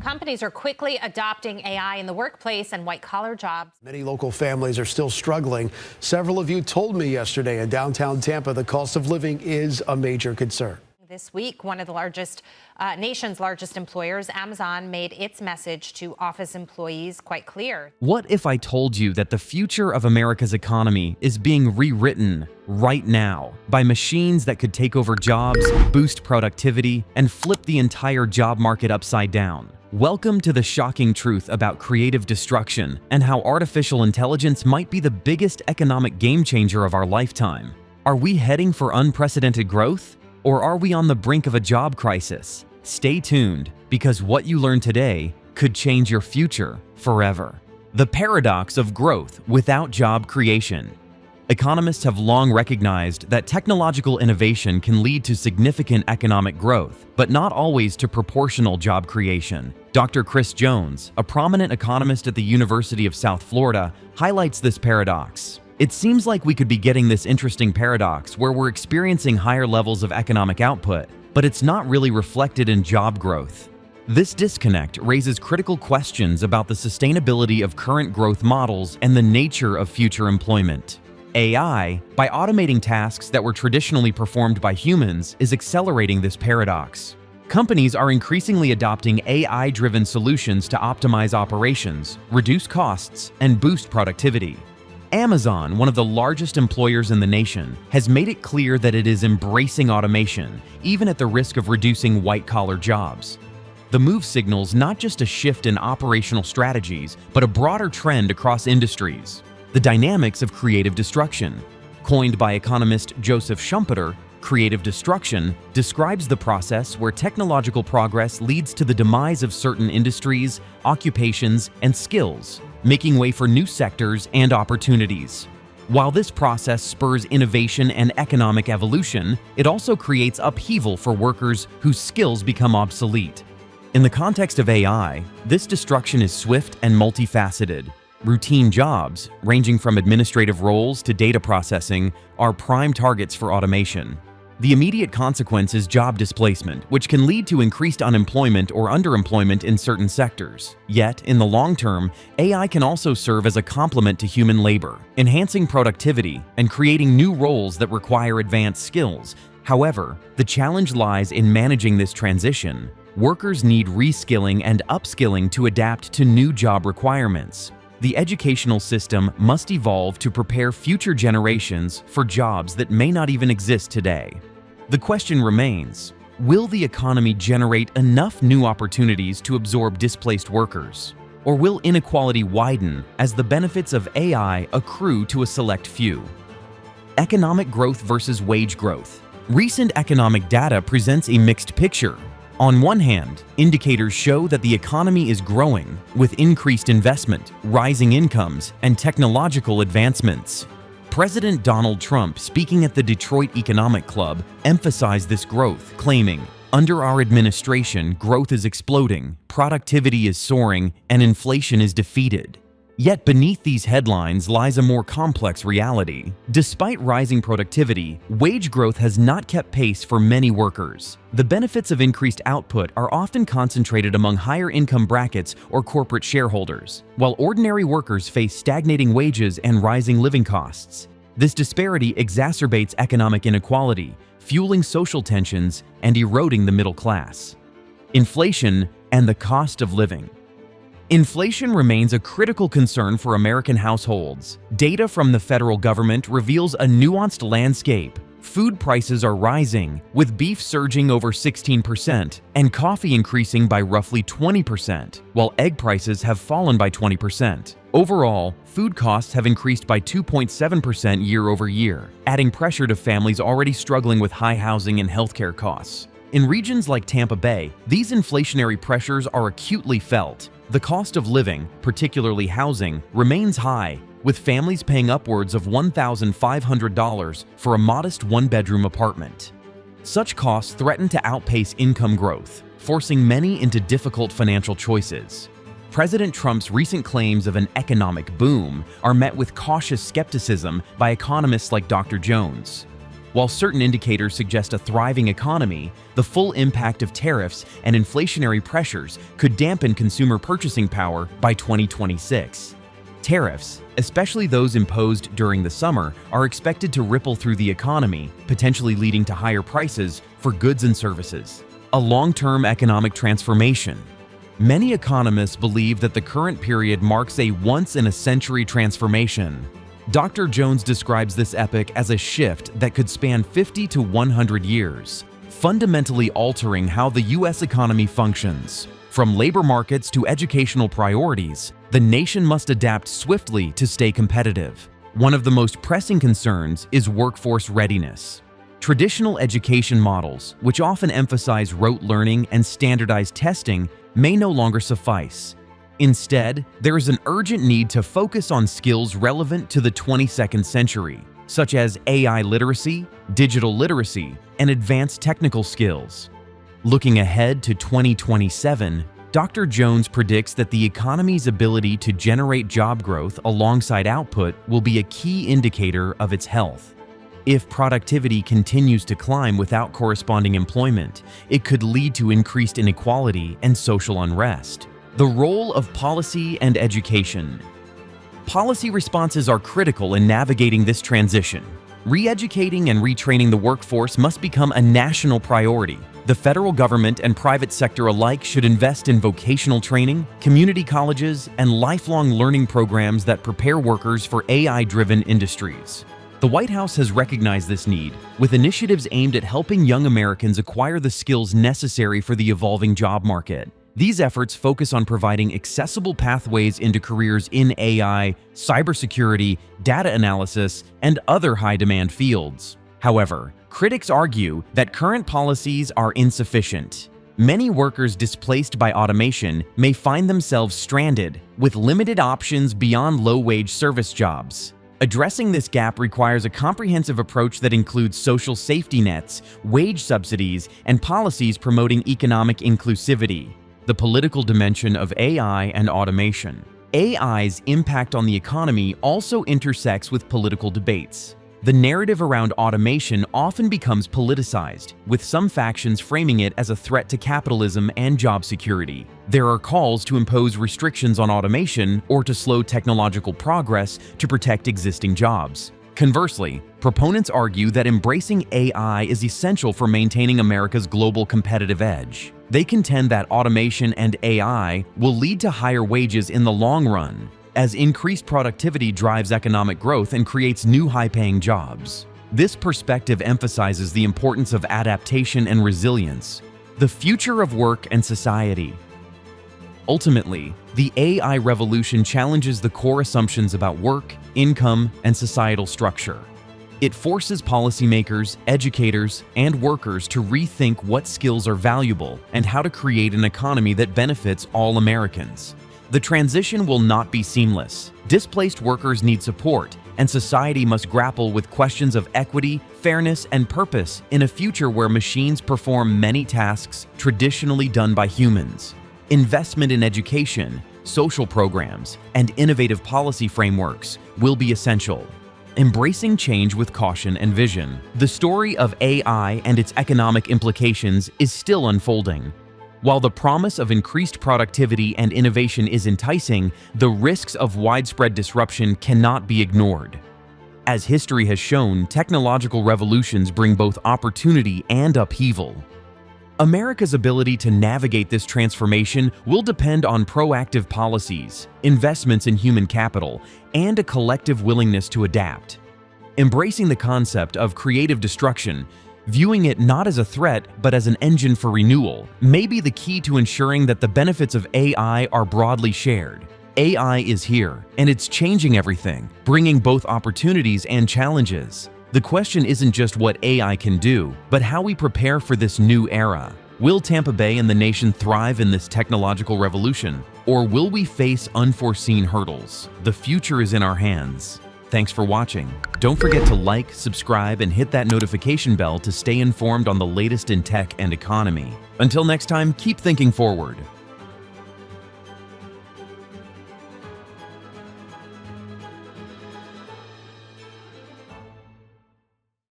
Companies are quickly adopting AI in the workplace and white-collar jobs. Many local families are still struggling. Several of you told me yesterday in downtown Tampa the cost of living is a major concern. This week, one of the nation's largest employers, Amazon, made its message to office employees quite clear. What if I told you that the future of America's economy is being rewritten right now by machines that could take over jobs, boost productivity, and flip the entire job market upside down? Welcome to the shocking truth about creative destruction and how artificial intelligence might be the biggest economic game changer of our lifetime. Are we heading for unprecedented growth? Or are we on the brink of a job crisis? Stay tuned, because what you learn today could change your future forever. The paradox of growth without job creation. Economists have long recognized that technological innovation can lead to significant economic growth, but not always to proportional job creation. Dr. Chris Jones, a prominent economist at the University of South Florida, highlights this paradox. It seems like we could be getting this interesting paradox where we're experiencing higher levels of economic output, but it's not really reflected in job growth. This disconnect raises critical questions about the sustainability of current growth models and the nature of future employment. AI, by automating tasks that were traditionally performed by humans, is accelerating this paradox. Companies are increasingly adopting AI-driven solutions to optimize operations, reduce costs, and boost productivity. Amazon, one of the largest employers in the nation, has made it clear that it is embracing automation, even at the risk of reducing white-collar jobs. The move signals not just a shift in operational strategies, but a broader trend across industries. The dynamics of creative destruction. Coined by economist Joseph Schumpeter, creative destruction describes the process where technological progress leads to the demise of certain industries, occupations, and skills, making way for new sectors and opportunities. While this process spurs innovation and economic evolution, it also creates upheaval for workers whose skills become obsolete. In the context of AI, this destruction is swift and multifaceted. Routine jobs, ranging from administrative roles to data processing, are prime targets for automation. The immediate consequence is job displacement, which can lead to increased unemployment or underemployment in certain sectors. Yet, in the long term, AI can also serve as a complement to human labor, enhancing productivity and creating new roles that require advanced skills. However, the challenge lies in managing this transition. Workers need reskilling and upskilling to adapt to new job requirements. The educational system must evolve to prepare future generations for jobs that may not even exist today. The question remains, will the economy generate enough new opportunities to absorb displaced workers? Or will inequality widen as the benefits of AI accrue to a select few? Economic growth versus wage growth. Recent economic data presents a mixed picture. On one hand, indicators show that the economy is growing with increased investment, rising incomes, and technological advancements. President Donald Trump, speaking at the Detroit Economic Club, emphasized this growth, claiming, "Under our administration, growth is exploding, productivity is soaring, and inflation is defeated." Yet beneath these headlines lies a more complex reality. Despite rising productivity, wage growth has not kept pace for many workers. The benefits of increased output are often concentrated among higher income brackets or corporate shareholders, while ordinary workers face stagnating wages and rising living costs. This disparity exacerbates economic inequality, fueling social tensions and eroding the middle class. Inflation and the cost of living. Inflation remains a critical concern for American households. Data from the federal government reveals a nuanced landscape. Food prices are rising, with beef surging over 16% and coffee increasing by roughly 20%, while egg prices have fallen by 20%. Overall, food costs have increased by 2.7% year over year, adding pressure to families already struggling with high housing and healthcare costs. In regions like Tampa Bay, these inflationary pressures are acutely felt. The cost of living, particularly housing, remains high, with families paying upwards of $1,500 for a modest one-bedroom apartment. Such costs threaten to outpace income growth, forcing many into difficult financial choices. President Trump's recent claims of an economic boom are met with cautious skepticism by economists like Dr. Jones. While certain indicators suggest a thriving economy, the full impact of tariffs and inflationary pressures could dampen consumer purchasing power by 2026. Tariffs, especially those imposed during the summer, are expected to ripple through the economy, potentially leading to higher prices for goods and services. A long-term economic transformation. Many economists believe that the current period marks a once-in-a-century transformation. Dr. Jones describes this epoch as a shift that could span 50 to 100 years, fundamentally altering how the U.S. economy functions. From labor markets to educational priorities, the nation must adapt swiftly to stay competitive. One of the most pressing concerns is workforce readiness. Traditional education models, which often emphasize rote learning and standardized testing, may no longer suffice. Instead, there is an urgent need to focus on skills relevant to the 22nd century, such as AI literacy, digital literacy, and advanced technical skills. Looking ahead to 2027, Dr. Jones predicts that the economy's ability to generate job growth alongside output will be a key indicator of its health. If productivity continues to climb without corresponding employment, it could lead to increased inequality and social unrest. The role of policy and education. Policy responses are critical in navigating this transition. Re-educating and retraining the workforce must become a national priority. The federal government and private sector alike should invest in vocational training, community colleges, and lifelong learning programs that prepare workers for AI-driven industries. The White House has recognized this need, with initiatives aimed at helping young Americans acquire the skills necessary for the evolving job market. These efforts focus on providing accessible pathways into careers in AI, cybersecurity, data analysis, and other high-demand fields. However, critics argue that current policies are insufficient. Many workers displaced by automation may find themselves stranded, with limited options beyond low-wage service jobs. Addressing this gap requires a comprehensive approach that includes social safety nets, wage subsidies, and policies promoting economic inclusivity. The political dimension of AI and automation. AI's impact on the economy also intersects with political debates. The narrative around automation often becomes politicized, with some factions framing it as a threat to capitalism and job security. There are calls to impose restrictions on automation or to slow technological progress to protect existing jobs. Conversely, proponents argue that embracing AI is essential for maintaining America's global competitive edge. They contend that automation and AI will lead to higher wages in the long run, as increased productivity drives economic growth and creates new high-paying jobs. This perspective emphasizes the importance of adaptation and resilience. The future of work and society. Ultimately, the AI revolution challenges the core assumptions about work, income, and societal structure. It forces policymakers, educators, and workers to rethink what skills are valuable and how to create an economy that benefits all Americans. The transition will not be seamless. Displaced workers need support, and society must grapple with questions of equity, fairness, and purpose in a future where machines perform many tasks traditionally done by humans. Investment in education, social programs, and innovative policy frameworks will be essential. Embracing change with caution and vision. The story of AI and its economic implications is still unfolding. While the promise of increased productivity and innovation is enticing, the risks of widespread disruption cannot be ignored. As history has shown, technological revolutions bring both opportunity and upheaval. America's ability to navigate this transformation will depend on proactive policies, investments in human capital, and a collective willingness to adapt. Embracing the concept of creative destruction, viewing it not as a threat but as an engine for renewal, may be the key to ensuring that the benefits of AI are broadly shared. AI is here, and it's changing everything, bringing both opportunities and challenges. The question isn't just what AI can do, but how we prepare for this new era. Will Tampa Bay and the nation thrive in this technological revolution, or will we face unforeseen hurdles? The future is in our hands. Thanks for watching. Don't forget to like, subscribe, and hit that notification bell to stay informed on the latest in tech and economy. Until next time, keep thinking forward.